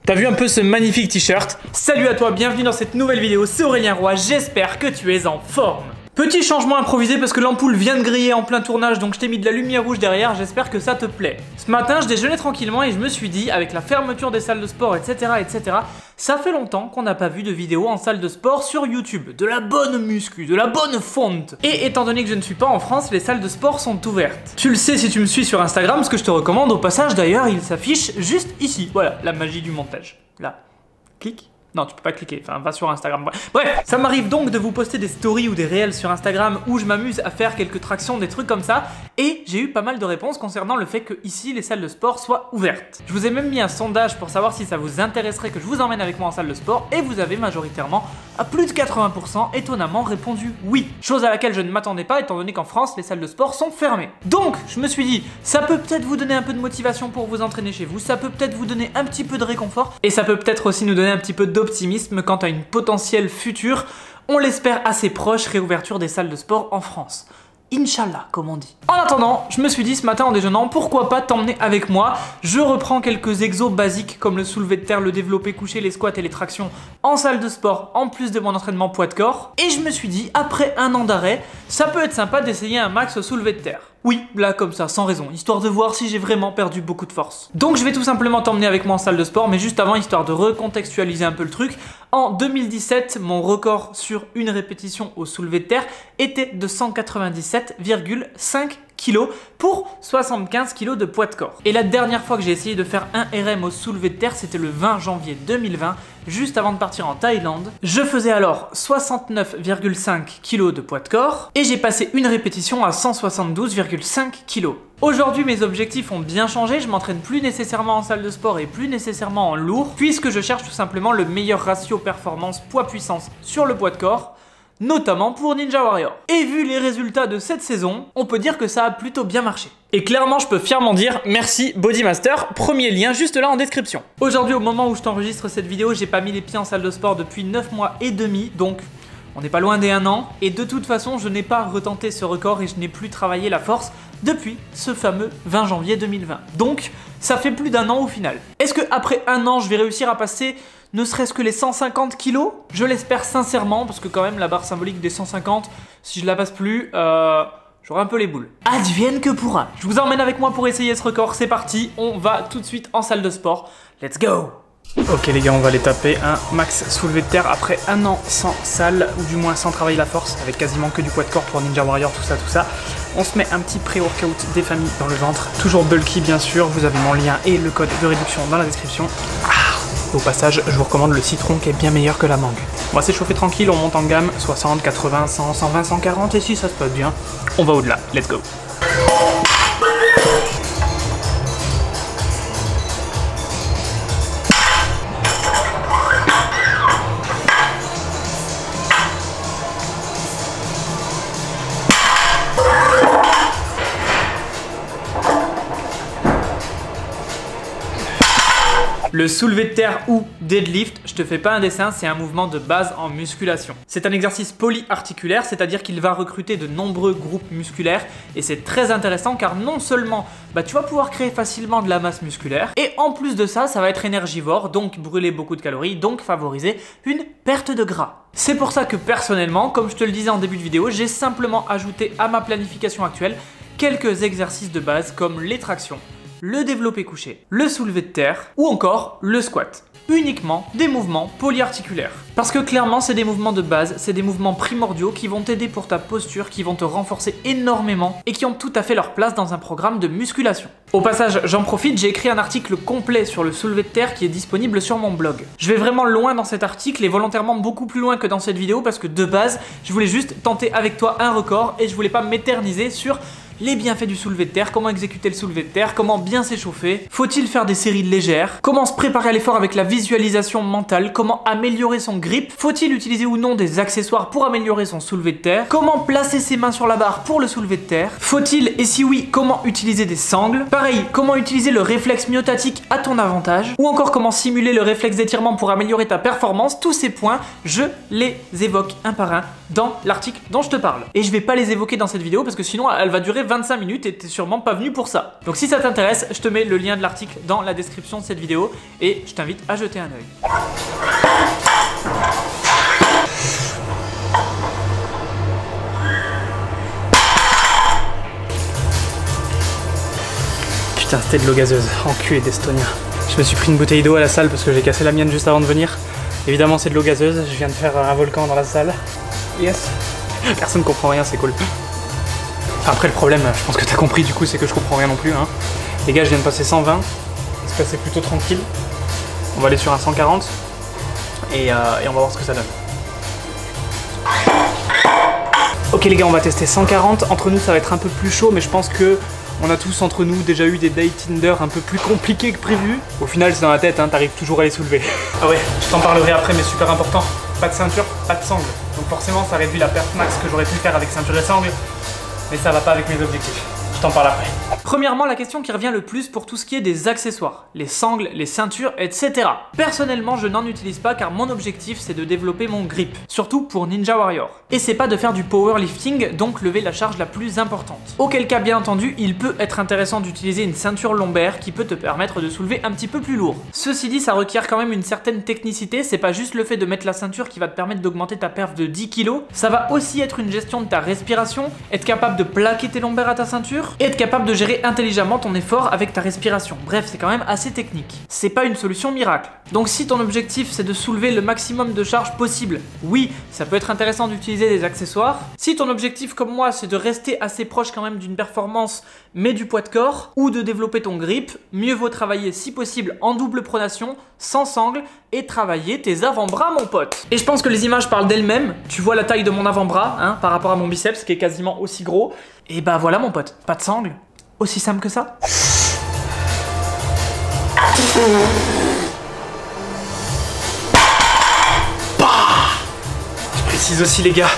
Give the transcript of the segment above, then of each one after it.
T'as vu un peu ce magnifique t-shirt? Salut à toi, bienvenue dans cette nouvelle vidéo, c'est Aurélien Roy, j'espère que tu es en forme. Petit changement improvisé parce que l'ampoule vient de griller en plein tournage, donc je t'ai mis de la lumière rouge derrière, j'espère que ça te plaît. Ce matin, je déjeunais tranquillement et je me suis dit, avec la fermeture des salles de sport, etc., ça fait longtemps qu'on n'a pas vu de vidéo en salle de sport sur YouTube. De la bonne muscu, de la bonne fonte. Et étant donné que je ne suis pas en France, les salles de sport sont ouvertes. Tu le sais si tu me suis sur Instagram, ce que je te recommande. Au passage, d'ailleurs, il s'affiche juste ici. Voilà, la magie du montage. Là. Clique. Non, tu peux pas cliquer, enfin va sur Instagram. Bref, ça m'arrive donc de vous poster des stories ou des réels sur Instagram où je m'amuse à faire quelques tractions, des trucs comme ça. Et j'ai eu pas mal de réponses concernant le fait que ici les salles de sport soient ouvertes. Je vous ai même mis un sondage pour savoir si ça vous intéresserait que je vous emmène avec moi en salle de sport. Et vous avez majoritairement, à plus de 80%, étonnamment répondu oui. Chose à laquelle je ne m'attendais pas étant donné qu'en France les salles de sport sont fermées. Donc je me suis dit, ça peut peut-être vous donner un peu de motivation pour vous entraîner chez vous. Ça peut peut-être vous donner un petit peu de réconfort. Et ça peut peut-être aussi nous donner un petit peu d'optimisme quant à une potentielle future, on l'espère assez proche, réouverture des salles de sport en France. Inch'Allah, comme on dit. En attendant, je me suis dit ce matin en déjeunant, pourquoi pas t'emmener avec moi. Je reprends quelques exos basiques comme le soulevé de terre, le développé couché, les squats et les tractions en salle de sport, en plus de mon entraînement poids de corps. Et je me suis dit, après un an d'arrêt, ça peut être sympa d'essayer un max au soulevé de terre. Oui, là comme ça, sans raison, histoire de voir si j'ai vraiment perdu beaucoup de force. Donc je vais tout simplement t'emmener avec moi en salle de sport, mais juste avant, histoire de recontextualiser un peu le truc, en 2017, mon record sur une répétition au soulevé de terre était de 197,5 kg pour 75 kg de poids de corps. Et la dernière fois que j'ai essayé de faire un RM au soulevé de terre, c'était le 20 janvier 2020, juste avant de partir en Thaïlande. Je faisais alors 69,5 kg de poids de corps et j'ai passé une répétition à 172,5 kg. Aujourd'hui, mes objectifs ont bien changé, je m'entraîne plus nécessairement en salle de sport et plus nécessairement en lourd, puisque je cherche tout simplement le meilleur ratio performance poids-puissance sur le poids de corps, notamment pour Ninja Warrior. Et vu les résultats de cette saison, on peut dire que ça a plutôt bien marché. Et clairement, je peux fièrement dire merci Bodymaster, premier lien juste là en description. Aujourd'hui, au moment où je t'enregistre cette vidéo, j'ai pas mis les pieds en salle de sport depuis 9 mois et demi, donc on n'est pas loin des 1 an. Et de toute façon, je n'ai pas retenté ce record et je n'ai plus travaillé la force depuis ce fameux 20 janvier 2020. Donc, ça fait plus d'1 an au final. Est-ce que après 1 an, je vais réussir à passer ne serait-ce que les 150 kilos? Je l'espère sincèrement, parce que quand même la barre symbolique des 150, si je la passe plus, j'aurai un peu les boules. Advienne que pourra. Je vous emmène avec moi pour essayer ce record, c'est parti, on va tout de suite en salle de sport. Let's go! Ok les gars, on va aller taper un max soulevé de terre après 1 an sans salle, ou du moins sans travailler la force, avec quasiment que du poids de corps pour Ninja Warrior, tout ça. On se met un petit pré-workout des familles dans le ventre, toujours bulky bien sûr, vous avez mon lien et le code de réduction dans la description. Au passage, je vous recommande le citron qui est bien meilleur que la mangue. On va s'échauffer tranquille, on monte en gamme, 60, 80, 100, 120, 140, et si ça se passe bien, on va au-delà. Let's go! Le soulevé de terre ou deadlift, je te fais pas un dessin, c'est un mouvement de base en musculation. C'est un exercice polyarticulaire, c'est-à-dire qu'il va recruter de nombreux groupes musculaires et c'est très intéressant car non seulement tu vas pouvoir créer facilement de la masse musculaire et en plus de ça, ça va être énergivore, donc brûler beaucoup de calories, donc favoriser une perte de gras. C'est pour ça que personnellement, comme je te le disais en début de vidéo, j'ai simplement ajouté à ma planification actuelle quelques exercices de base comme les tractions, le développé couché, le soulevé de terre ou encore le squat. Uniquement des mouvements polyarticulaires. Parce que clairement, c'est des mouvements de base, c'est des mouvements primordiaux qui vont t'aider pour ta posture, qui vont te renforcer énormément et qui ont tout à fait leur place dans un programme de musculation. Au passage, j'en profite, j'ai écrit un article complet sur le soulevé de terre qui est disponible sur mon blog. Je vais vraiment loin dans cet article et volontairement beaucoup plus loin que dans cette vidéo parce que de base, je voulais juste tenter avec toi un record et je voulais pas m'éterniser sur les bienfaits du soulevé de terre, comment exécuter le soulevé de terre, comment bien s'échauffer, faut-il faire des séries légères, comment se préparer à l'effort avec la visualisation mentale, comment améliorer son grip, faut-il utiliser ou non des accessoires pour améliorer son soulevé de terre, comment placer ses mains sur la barre pour le soulevé de terre, faut-il et si oui, comment utiliser des sangles, pareil, comment utiliser le réflexe myotatique à ton avantage, ou encore comment simuler le réflexe d'étirement pour améliorer ta performance. Tous ces points, je les évoque un par un dans l'article dont je te parle. Et je vais pas les évoquer dans cette vidéo parce que sinon elle va durer 25 minutes et t'es sûrement pas venu pour ça. Donc si ça t'intéresse, je te mets le lien de l'article dans la description de cette vidéo et je t'invite à jeter un œil. Putain, c'était de l'eau gazeuse, enculé d'Estonia. Je me suis pris une bouteille d'eau à la salle parce que j'ai cassé la mienne juste avant de venir. Évidemment, c'est de l'eau gazeuse, je viens de faire un volcan dans la salle. Yes. Personne comprend rien, c'est cool. Enfin, après, le problème, je pense que t'as compris du coup, c'est que je comprends rien non plus. Hein. Les gars, je viens de passer 120, c'est passé plutôt tranquille. On va aller sur un 140 et on va voir ce que ça donne. Ok les gars, on va tester 140. Entre nous, ça va être un peu plus chaud, mais je pense que on a tous entre nous déjà eu des dates Tinder un peu plus compliqués que prévu. Au final, c'est dans la tête, hein, t'arrives toujours à les soulever. Ah ouais, je t'en parlerai après, mais super important. Pas de ceinture, pas de sangle. Donc forcément, ça réduit la perf max que j'aurais pu faire avec ceinture et sangle. Mais ça va pas avec mes objectifs. Je t'en parle après. Premièrement, la question qui revient le plus pour tout ce qui est des accessoires, les sangles, les ceintures, etc. Personnellement, je n'en utilise pas car mon objectif c'est de développer mon grip, surtout pour Ninja Warrior. Et c'est pas de faire du powerlifting, donc lever la charge la plus importante. Auquel cas, bien entendu, il peut être intéressant d'utiliser une ceinture lombaire qui peut te permettre de soulever un petit peu plus lourd. Ceci dit, ça requiert quand même une certaine technicité, c'est pas juste le fait de mettre la ceinture qui va te permettre d'augmenter ta perf de 10 kg, ça va aussi être une gestion de ta respiration, être capable de plaquer tes lombaires à ta ceinture, et être capable de gérer intelligemment ton effort avec ta respiration. Bref, c'est quand même assez technique. C'est pas une solution miracle. Donc si ton objectif c'est de soulever le maximum de charge possible, oui, ça peut être intéressant d'utiliser des accessoires. Si ton objectif comme moi c'est de rester assez proche quand même d'une performance mais du poids de corps, ou de développer ton grip, mieux vaut travailler si possible en double pronation, sans sangle, et travailler tes avant-bras mon pote. Et je pense que les images parlent d'elles-mêmes. Tu vois la taille de mon avant-bras hein, par rapport à mon biceps qui est quasiment aussi gros. Et bah voilà mon pote, pas de sangle. Aussi simple que ça. Bah, je précise aussi les gars,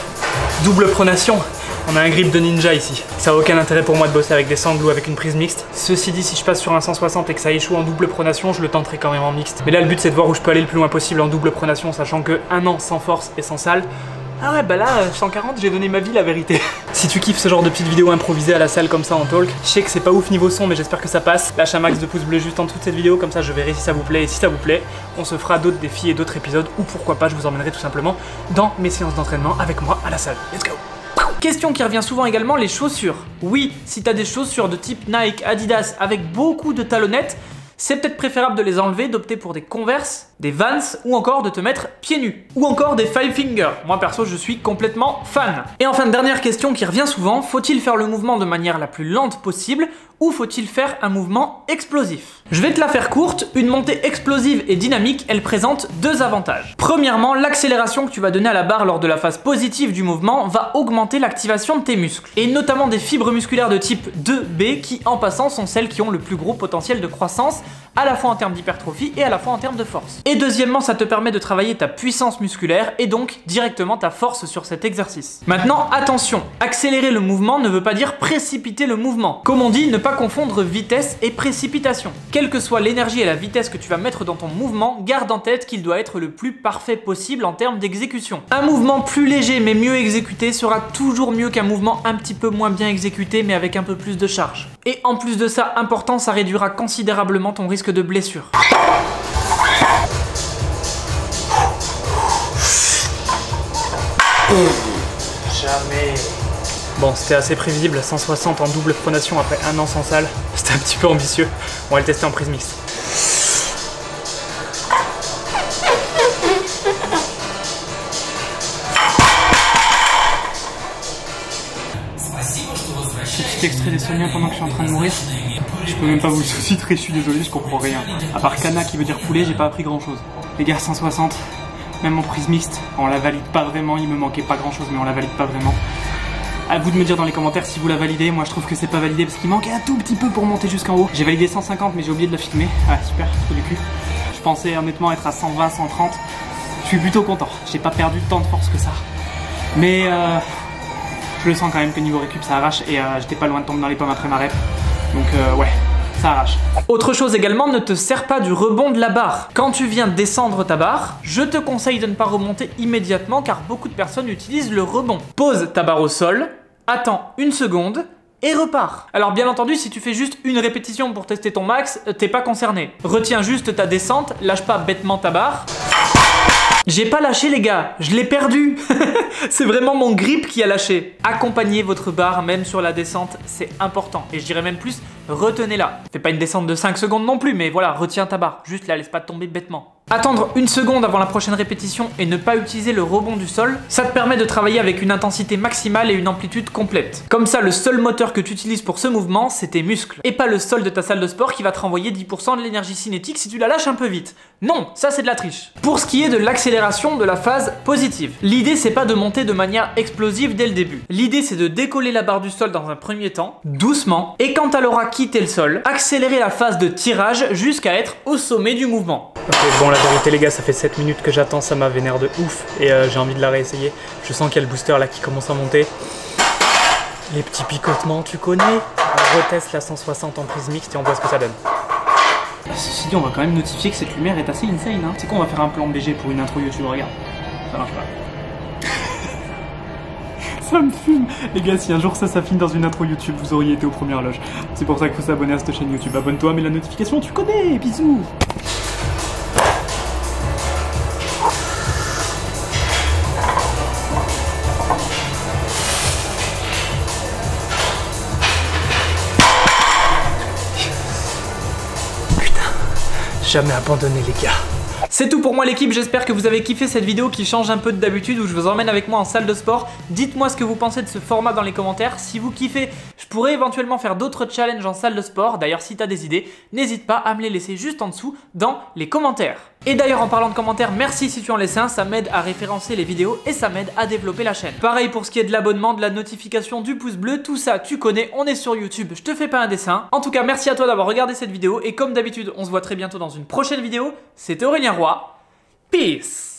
double pronation. On a un grip de ninja ici. Ça a aucun intérêt pour moi de bosser avec des sangles ou avec une prise mixte. Ceci dit, si je passe sur un 160 et que ça échoue en double pronation, je le tenterai quand même en mixte. Mais là, le but c'est de voir où je peux aller le plus loin possible en double pronation, sachant que un an sans force et sans salle. Ah ouais, bah là, 140, j'ai donné ma vie, la vérité. Si tu kiffes ce genre de petites vidéos improvisées à la salle comme ça en talk, je sais que c'est pas ouf niveau son, mais j'espère que ça passe. Lâche un max de pouces bleus juste en dessous de cette vidéo, comme ça je verrai si ça vous plaît. Et si ça vous plaît, on se fera d'autres défis et d'autres épisodes, ou pourquoi pas, je vous emmènerai tout simplement dans mes séances d'entraînement avec moi à la salle. Let's go! Question qui revient souvent également, les chaussures. Oui, si t'as des chaussures de type Nike, Adidas avec beaucoup de talonnettes, c'est peut-être préférable de les enlever, d'opter pour des Converse, des Vans ou encore de te mettre pieds nus. Ou encore des Five Finger. Moi perso, je suis complètement fan. Et enfin, dernière question qui revient souvent, faut-il faire le mouvement de manière la plus lente possible ou faut-il faire un mouvement explosif? Je vais te la faire courte, une montée explosive et dynamique, elle présente deux avantages. Premièrement, l'accélération que tu vas donner à la barre lors de la phase positive du mouvement va augmenter l'activation de tes muscles. Et notamment des fibres musculaires de type 2B qui, en passant, sont celles qui ont le plus gros potentiel de croissance, à la fois en termes d'hypertrophie et à la fois en termes de force. Et deuxièmement, ça te permet de travailler ta puissance musculaire et donc directement ta force sur cet exercice. Maintenant, attention, accélérer le mouvement ne veut pas dire précipiter le mouvement. Comme on dit, ne pas confondre vitesse et précipitation. Quelle que soit l'énergie et la vitesse que tu vas mettre dans ton mouvement, garde en tête qu'il doit être le plus parfait possible en termes d'exécution. Un mouvement plus léger mais mieux exécuté sera toujours mieux qu'un mouvement un petit peu moins bien exécuté mais avec un peu plus de charge. Et en plus de ça, important, ça réduira considérablement ton risque de blessure. Jamais. Bon, c'était assez prévisible, 160 en double pronation après un an sans salle. C'était un petit peu ambitieux. On va le tester en prise mixte. Petit extrait d'Estonia pendant que je suis en train de mourir. Je peux même pas vous le sous-titrer, je suis désolé, je comprends rien. À part Kana qui veut dire poulet, j'ai pas appris grand chose. Les gars, 160, même en prise mixte, on la valide pas vraiment, il me manquait pas grand chose, mais on la valide pas vraiment. À vous de me dire dans les commentaires si vous la validez. Moi je trouve que c'est pas validé parce qu'il manquait un tout petit peu pour monter jusqu'en haut. J'ai validé 150 mais j'ai oublié de la filmer. Ah super, trop du cul. Je pensais honnêtement être à 120, 130. Je suis plutôt content. J'ai pas perdu tant de force que ça. Mais je le sens quand même que niveau récup ça arrache et j'étais pas loin de tomber dans les pommes après ma rep. Donc ouais, ça arrache. Autre chose également, ne te sers pas du rebond de la barre. Quand tu viens descendre ta barre, je te conseille de ne pas remonter immédiatement car beaucoup de personnes utilisent le rebond. Pose ta barre au sol, attends une seconde, et repars. Alors bien entendu, si tu fais juste une répétition pour tester ton max, t'es pas concerné. Retiens juste ta descente, lâche pas bêtement ta barre. J'ai pas lâché les gars, je l'ai perdu. C'est vraiment mon grip qui a lâché. Accompagnez votre barre même sur la descente, c'est important. Et je dirais même plus, retenez-la. Fais pas une descente de 5 secondes non plus, mais voilà, retiens ta barre. Juste la laisse pas tomber bêtement. Attendre une seconde avant la prochaine répétition et ne pas utiliser le rebond du sol, ça te permet de travailler avec une intensité maximale et une amplitude complète. Comme ça, le seul moteur que tu utilises pour ce mouvement, c'est tes muscles. Et pas le sol de ta salle de sport qui va te renvoyer 10% de l'énergie cinétique si tu la lâches un peu vite. Non, ça c'est de la triche. Pour ce qui est de l'accélération de la phase positive, l'idée c'est pas de monter de manière explosive dès le début. L'idée c'est de décoller la barre du sol dans un premier temps, doucement, et quand elle aura quitté le sol, accélérer la phase de tirage jusqu'à être au sommet du mouvement. Ok, bon la vérité les gars, ça fait 7 minutes que j'attends, ça m'a vénère de ouf et j'ai envie de la réessayer. Je sens qu'il y a le booster là qui commence à monter. Les petits picotements, tu connais. On reteste la 160 en prise mixte et on voit ce que ça donne. Ceci dit, on va quand même notifier que cette lumière est assez insane. Hein. C'est quoi, on va faire un plan BG pour une intro YouTube, regarde. Ça marche pas. Ça me fume. Les gars, si un jour ça finit dans une intro YouTube, vous auriez été aux premières loges. C'est pour ça qu'il faut s'abonner à cette chaîne YouTube. Abonne-toi, mets la notification, tu connais. Bisous. Jamais abandonné les gars. C'est tout pour moi l'équipe, j'espère que vous avez kiffé cette vidéo qui change un peu d'habitude où je vous emmène avec moi en salle de sport. Dites-moi ce que vous pensez de ce format dans les commentaires. Si vous kiffez, je pourrais éventuellement faire d'autres challenges en salle de sport. D'ailleurs, si tu as des idées, n'hésite pas à me les laisser juste en dessous dans les commentaires. Et d'ailleurs, en parlant de commentaires, merci si tu en laisses un, ça m'aide à référencer les vidéos et ça m'aide à développer la chaîne. Pareil pour ce qui est de l'abonnement, de la notification, du pouce bleu, tout ça tu connais, on est sur YouTube, je te fais pas un dessin. En tout cas, merci à toi d'avoir regardé cette vidéo et comme d'habitude, on se voit très bientôt dans une prochaine vidéo. C'était Aurélien Roy. Peace!